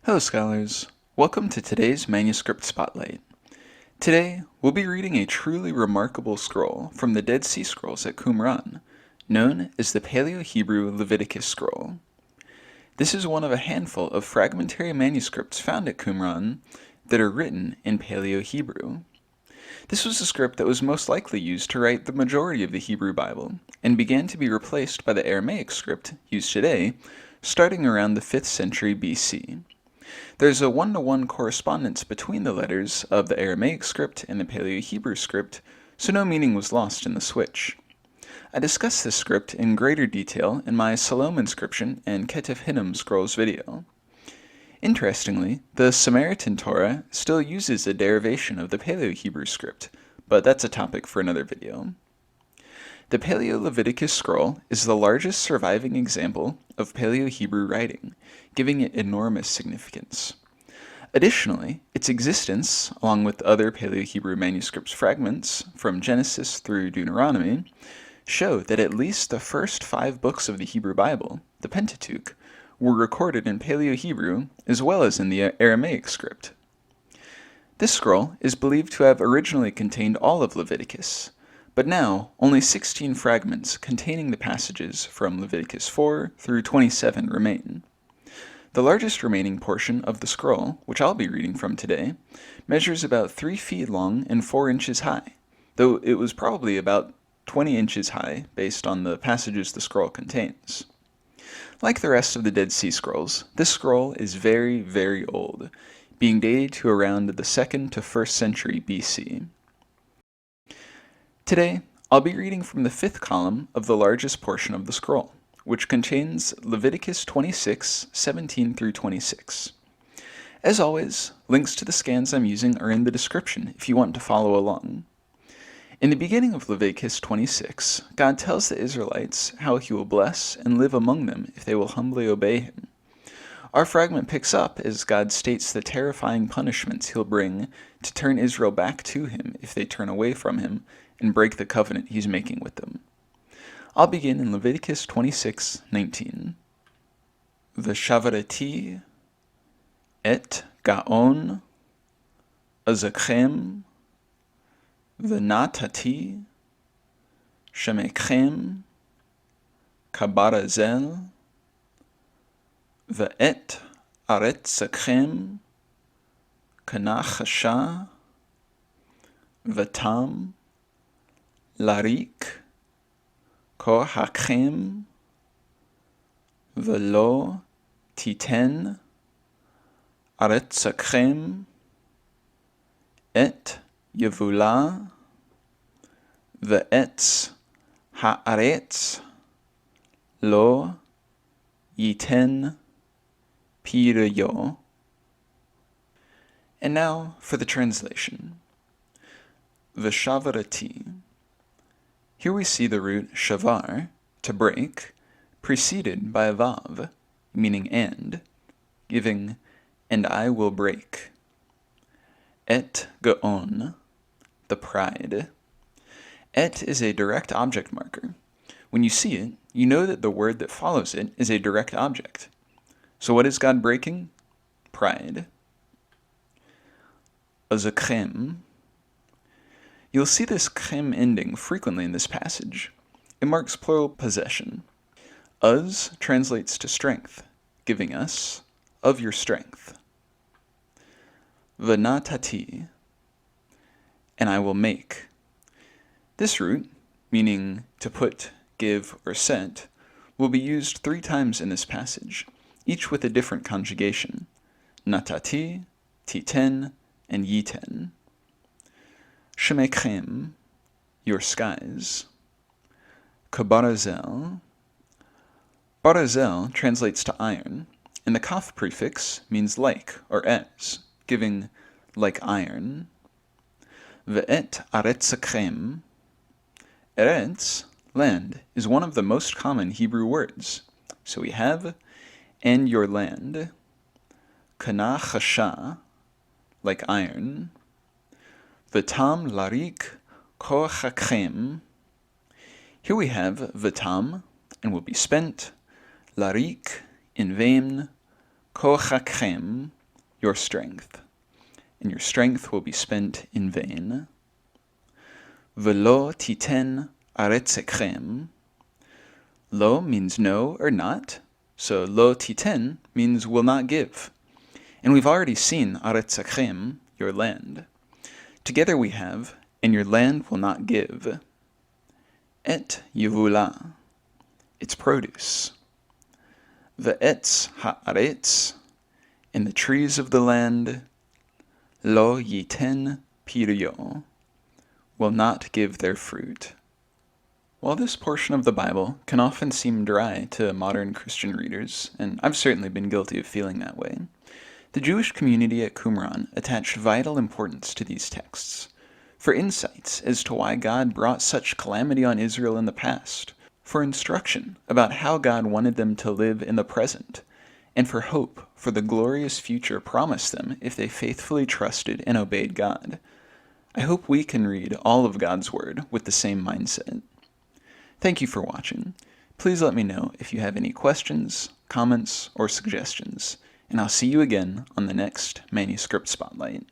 Hello scholars, welcome to today's Manuscript Spotlight. Today, we'll be reading a truly remarkable scroll from the Dead Sea Scrolls at Qumran, known as the Paleo Hebrew Leviticus scroll. This is one of a handful of fragmentary manuscripts found at Qumran that are written in Paleo Hebrew. This was the script that was most likely used to write the majority of the Hebrew Bible, and began to be replaced by the Aramaic script used today, starting around the 5th century BC. There's a one-to-one correspondence between the letters of the Aramaic script and the Paleo Hebrew script, so no meaning was lost in the switch. I discussed this script in greater detail in my Salom inscription and Ketef Hinnom scrolls video. Interestingly, the Samaritan Torah still uses a derivation of the Paleo Hebrew script, but that's a topic for another video. The Paleo Leviticus scroll is the largest surviving example of Paleo Hebrew writing, giving it enormous significance. Additionally, its existence, along with other Paleo Hebrew manuscripts fragments from Genesis through Deuteronomy, show that at least the first 5 books of the Hebrew Bible, the Pentateuch, were recorded in Paleo Hebrew as well as in the Aramaic script. This scroll is believed to have originally contained all of Leviticus, but now only 16 fragments containing the passages from Leviticus 4 through 27 remain. The largest remaining portion of the scroll, which I'll be reading from today, measures about 3 feet long and 4 inches high, though it was probably about 20 inches high based on the passages the scroll contains. Like the rest of the Dead Sea Scrolls, this scroll is very, very old, being dated to around the 2nd to 1st century BC. Today, I'll be reading from the 5th column of the largest portion of the scroll, which contains Leviticus 26, 17 through 26. As always, links to the scans I'm using are in the description if you want to follow along. In the beginning of Leviticus 26, God tells the Israelites how he will bless and live among them if they will humbly obey him. Our fragment picks up as God states the terrifying punishments he'll bring to turn Israel back to him if they turn away from him and break the covenant he's making with them. I'll begin in Leviticus 26:19. V'shavareti et gaon azakhem v'natati shemekhem kabarazel v'et aretzakhem kanachasha v'tam larik kohachem velo titen aretzakhem et yevula ve'etz haaretz lo yiten pirayo. And now for the translation. V'shavarati. Here we see the root shavar, to break, preceded by a vav, meaning and, giving, and I will break. Et gaon, the pride. Et is a direct object marker. When you see it, you know that the word that follows it is a direct object. So what is God breaking? Pride. Azakhem. You'll see this chem ending frequently in this passage. It marks plural possession. Uz translates to strength, giving us of your strength. V'natati, and I will make. This root, meaning to put, give, or set, will be used 3 times in this passage, each with a different conjugation. Natati, titen, and yiten. Shemekhem, your skies. Kabarazel. Barazel translates to iron, and the kaf prefix means like or as, giving like iron. Ve'et aretzakhem. Eretz, land, is one of the most common Hebrew words. So we have, and your land. Kana chasha, like iron. V'tam larik kochachem. Here we have v'tam, and will be spent, larik, in vain, kochachem, your strength, and your strength will be spent in vain. Velo titen aretzechem. Lo means no or not, so lo titen means will not give. And we've already seen aretzechem, your land. Together we have, and your land will not give. Et yevula, its produce. Ve'etz ha'aretz, and the trees of the land, lo yiten piryo, will not give their fruit. While this portion of the Bible can often seem dry to modern Christian readers, and I've certainly been guilty of feeling that way, the Jewish community at Qumran attached vital importance to these texts, for insights as to why God brought such calamity on Israel in the past, for instruction about how God wanted them to live in the present, and for hope for the glorious future promised them if they faithfully trusted and obeyed God. I hope we can read all of God's Word with the same mindset. Thank you for watching. Please let me know if you have any questions, comments, or suggestions, and I'll see you again on the next Manuscript Spotlight.